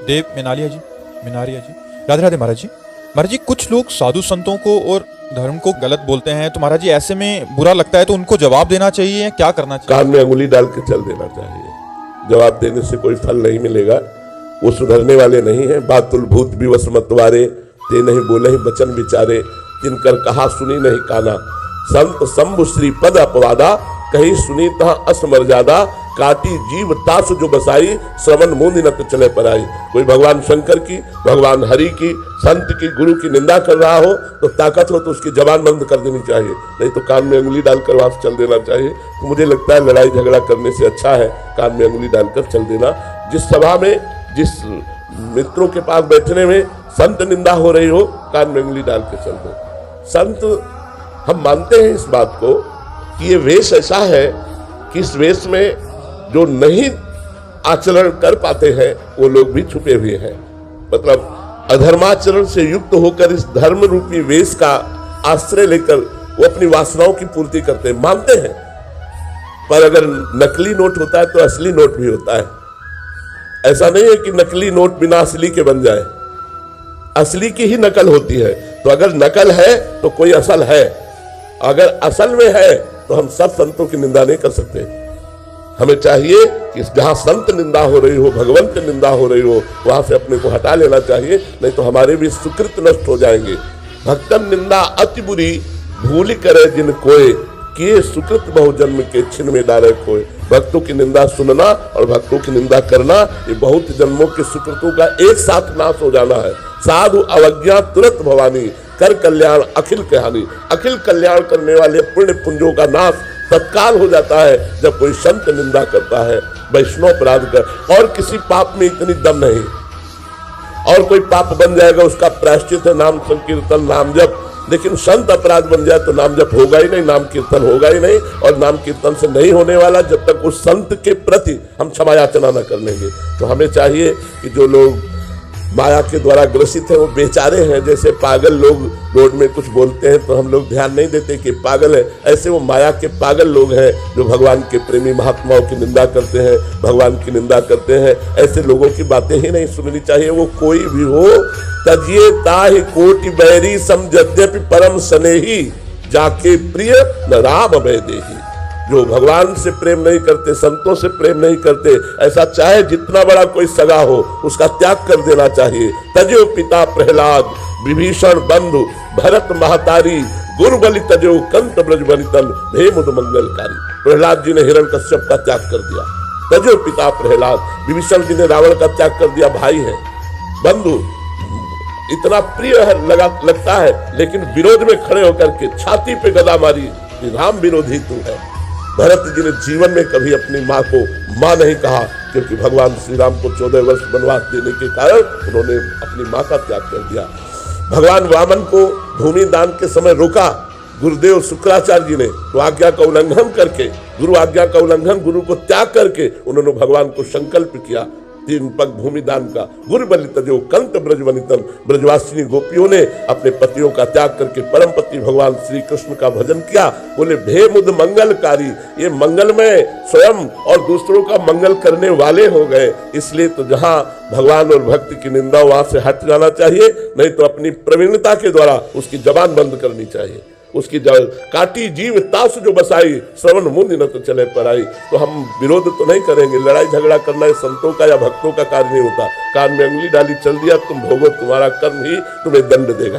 देव मिनालिया जी, मिनारिया जी, राधे राधे महाराज जी। महाराज जी, कुछ लोग साधु संतों को और धर्म को गलत बोलते हैं, तो महाराज जी ऐसे में बुरा लगता है तो उनको जवाब देना चाहिए या क्या करना चाहिए? कान में अंगुली डाल के चल देना चाहिए। जवाब देने से कोई फल नहीं मिलेगा, वो सुधरने वाले नहीं है। बातुल भूत विवश मतवारे, ते नहीं बोले ही बचन विचारे, जिनकर कहा सुनी नहीं काना। संत शंभु श्री पद अपवादा, कहीं सुनी तहाँ असमर्यादा। काटी जीव तास जो बसाई, श्रवण मुंद न तो चले पर आई। कोई भगवान शंकर की, भगवान हरि की, संत की, गुरु की निंदा कर रहा हो तो ताकत हो तो उसकी जबान बंद कर देनी चाहिए, नहीं तो कान में अंगुली डालकर वहां से चल देना चाहिए। तो मुझे लगता है लड़ाई झगड़ा करने से अच्छा है कान में अंगुली डालकर चल देना। जिस सभा में, जिस मित्रों के पास बैठने में संत निंदा हो रही हो, कान में अंगुली डाल के चल दो। संत, हम मानते हैं इस बात को कि ये वेश ऐसा है कि इस वेश में जो नहीं आचरण कर पाते हैं वो लोग भी छुपे हुए हैं। मतलब अधर्माचरण से युक्त होकर इस धर्म रूपी वेश का आश्रय लेकर वो अपनी वासनाओं की पूर्ति करते हैं, मानते हैं। पर अगर नकली नोट होता है तो असली नोट भी होता है। ऐसा नहीं है कि नकली नोट बिना असली के बन जाए, असली की ही नकल होती है। तो अगर नकल है तो कोई असल है, अगर असल में है तो हम सब संतों की निंदा नहीं कर सकते। हमें चाहिए कि जहां संत निंदा हो रही हो, भगवंत की निंदा हो रही हो, वहां से अपने को हटा लेना चाहिए, नहीं तो हमारे भी सुकृत नष्ट हो जाएंगे। भक्तन निंदा अति बुरी, भूल करे जिन कोय, किए सुकृत बहुजन्म के छिन में डाले खोए। भक्तों की निंदा सुनना और भक्तों की निंदा करना, ये बहुत जन्मों के सुकृतों का एक साथ नाश हो जाना है। साधु अवज्ञा तुरंत भवानी, कर कल्याण अखिल कहानी। अखिल कल्याण करने वाले पुण्य पुंजों का नाश तत्काल हो जाता है जब कोई संत निंदा करता है, वैष्णव अपराध कर। और किसी पाप में इतनी दम नहीं, और कोई पाप बन जाएगा उसका प्रायश्चित है नाम संकीर्तन, नाम जप। लेकिन संत अपराध बन जाए तो नाम जप होगा ही नहीं, नाम कीर्तन होगा ही नहीं, और नाम कीर्तन से नहीं होने वाला जब तक उस संत के प्रति हम क्षमा याचना न कर लेंगे। तो हमें चाहिए कि जो लोग माया के द्वारा ग्रसित हैं वो बेचारे हैं। जैसे पागल लोग रोड में कुछ बोलते हैं तो हम लोग ध्यान नहीं देते कि पागल है, ऐसे वो माया के पागल लोग हैं जो भगवान के प्रेमी महात्माओं की निंदा करते हैं, भगवान की निंदा करते हैं। ऐसे लोगों की बातें ही नहीं सुननी चाहिए, वो कोई भी हो। तजिए ताहि कोटि बैरी सम यद्यपि परम स्नेही, जाके प्रिय न राम भय देही। जो भगवान से प्रेम नहीं करते, संतों से प्रेम नहीं करते, ऐसा चाहे जितना बड़ा कोई सगा हो उसका त्याग कर देना चाहिए। तजो पिता प्रहलाद, विभीषण बंधु, भरत महतारी, गुरु बलि तजो कंत ब्रज बलितन, भे मुद मंगलकारी। प्रहलाद जी ने हिरण्यकश्यप का त्याग कर दिया। तजो पिता प्रहलाद, विभीषण जी ने रावण का त्याग कर दिया, भाई है, बंधु, इतना प्रिय लगता है, लेकिन विरोध में खड़े होकर के छाती पे गदा मारी, राम विरोधी तू है। भरत जी ने जीवन में कभी अपनी माँ को माँ नहीं कहा, क्योंकि भगवान श्री राम को 14 वर्ष वनवास देने के कारण उन्होंने अपनी माँ का त्याग कर दिया। भगवान वामन को भूमि दान के समय रोका गुरुदेव शुक्राचार्य जी ने, तो आज्ञा का उल्लंघन करके, गुरु आज्ञा का उल्लंघन, गुरु को त्याग करके उन्होंने भगवान को संकल्प किया 3 पग भूमि दान का। गुरु बलि तजो कंत ब्रज बलितन, ब्रजवासिनी गोपियों ने अपने पतियों का त्याग करके परम पति भगवान श्री कृष्ण का भजन किया। बोले भे मुद मंगलकारी, ये मंगल में स्वयं और दूसरों का मंगल करने वाले हो गए। इसलिए तो जहां भगवान और भक्ति की निंदा वहां से हट जाना चाहिए, नहीं तो अपनी प्रवीणता के द्वारा उसकी जबान बंद करनी चाहिए। उसकी काटी जीव तास जो बसाई, श्रवण मुंद न तो चले पर आई। तो हम विरोध तो नहीं करेंगे, लड़ाई झगड़ा करना संतों का या भक्तों का कार्य नहीं होता। कान में अंगुली डाली चल दिया, तुम भोगो, तुम्हारा कर्म ही तुम्हें दंड देगा।